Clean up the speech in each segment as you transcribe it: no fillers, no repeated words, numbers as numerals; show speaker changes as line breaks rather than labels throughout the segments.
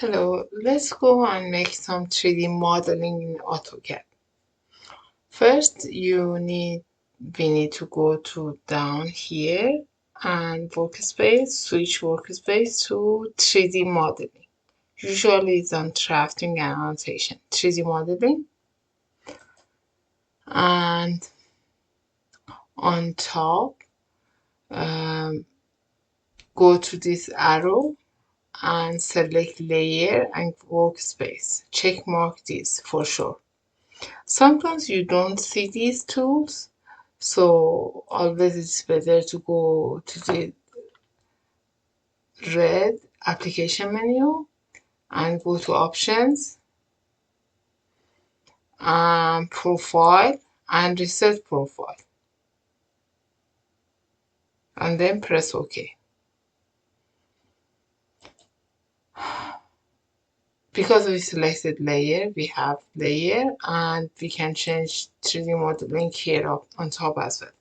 Hello, let's go and make some 3D modeling in AutoCAD. First, we need to go to down here and workspace, switch workspace to 3D modeling. Usually it's on drafting and annotation, 3D modeling. And on top, go to this arrow and select layer and workspace. Check mark this for sure. Sometimes you don't see these tools, so always it's better to go to the red application menu and go to options and profile and reset profile and then press OK. Because we selected layer, we have layer and we can change 3D modeling here up on top as well.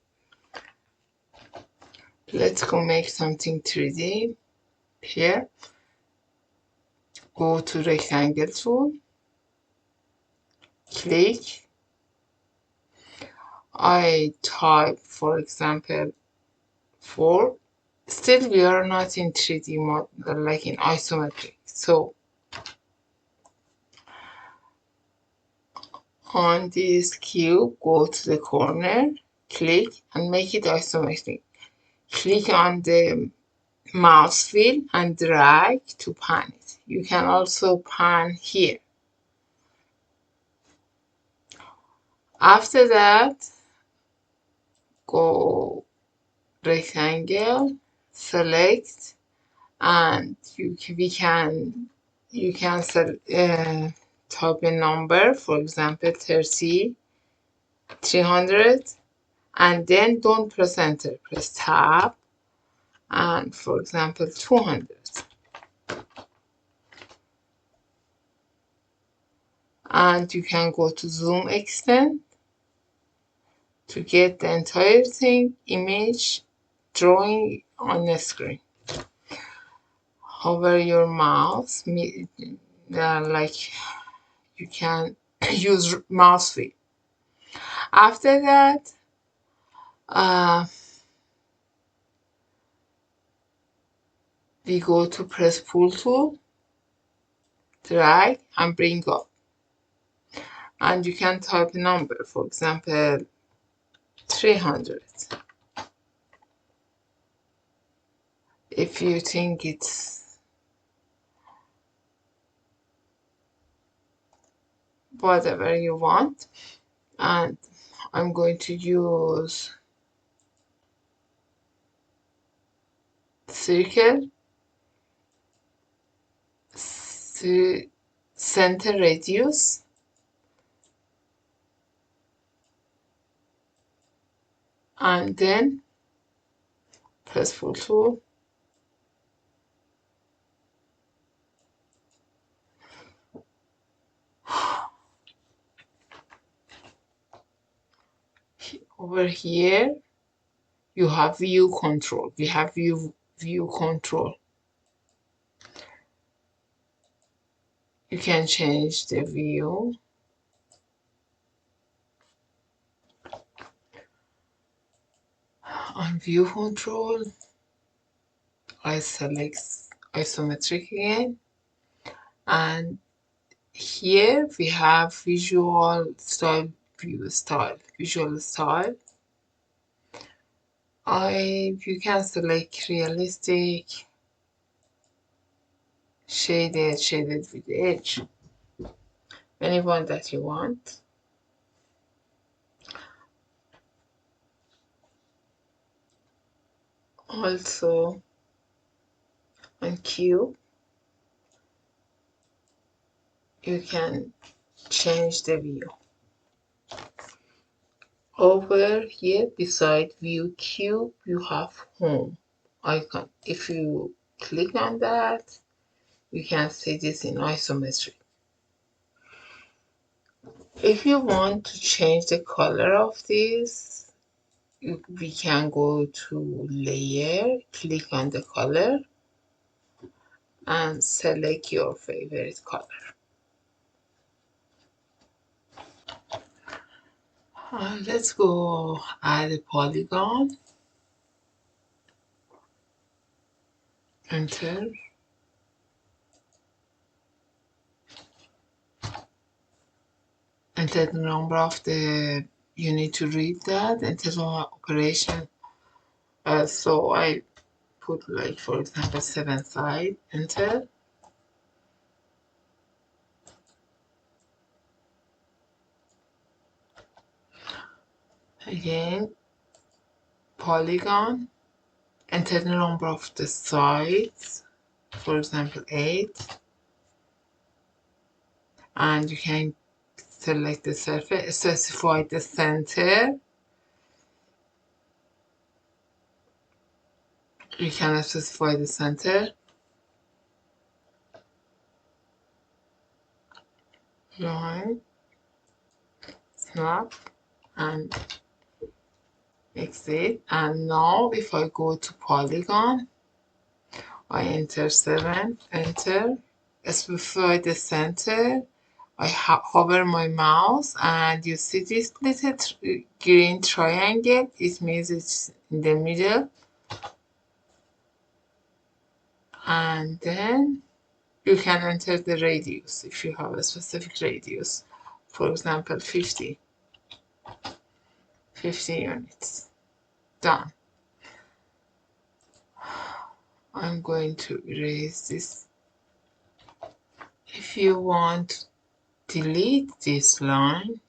Let's go make something 3D here. Go to rectangle tool, click. I type, for example, 4. Still, we are not in 3D mode, like in isometric. So, on this cube, go to the corner, click, and make it isometric. Click on the mouse wheel and drag to pan it. You can also pan here. After that, go rectangle, select, and you can type a number, for example 30, 300, and then don't press enter, press tab, and for example 200. And you can go to zoom extend to get the entire thing, image, drawing on the screen. Hover your mouse, like you can use mouse wheel. After that, we go to press pull tool, drag and bring up. And you can type a number, for example, 300. If you think it's whatever you want. And I'm going to use circle, center radius, and then press pull tool. Over here, you have view control. We have view control. You can change the view. On view control, I select isometric again, and here we have visual style, view style, visual style. You can select realistic, shaded with edge, anyone that you want. Also on cube, you can change the view. Over here beside view cube, you have home icon. If you click on that, you can see this in isometric. If you want to change the color of this, we can go to layer, click on the color, and select your favorite color. Let's go add a polygon. Enter. Enter the number of the, you need to read that, enter the operation. So I put, like, for example, 7 side, enter. Again, polygon, enter the number of the sides, for example 8, and you can select the surface, specify the center. You can specify the center. Line, snap, and exit. And now if I go to polygon, I enter 7, enter, specify the center. I hover my mouse and you see this little green triangle. It means it's in the middle. And then you can enter the radius if you have a specific radius. For example, 50 units. Done. I'm going to erase this. If you want to delete this line,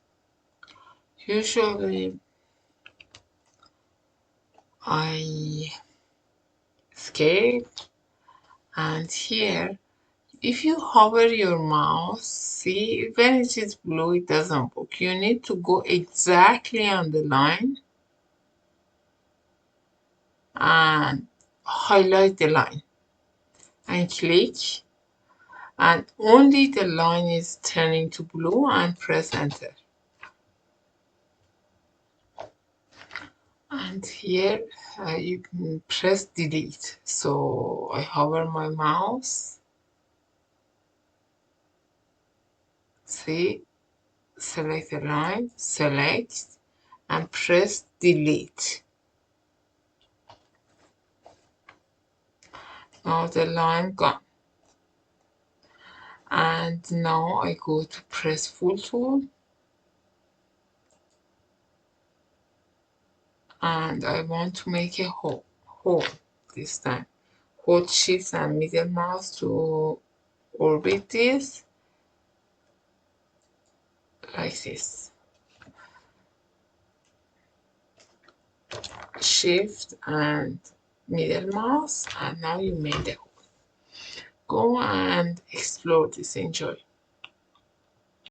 usually I escape, and here if you hover your mouse, see when it is blue it doesn't work. You need to go exactly on the line and highlight the line and click, and only the line is turning to blue, and press enter. And here you can press delete. So I hover my mouse, see, select the line, select, and press delete. Now the line gone. And now I go to press full tool, and I want to make a hole this time. Hold shift and middle mouse to orbit this, like this. Shift and middle mouse, and now you made the hole. Go and explore this. Enjoy.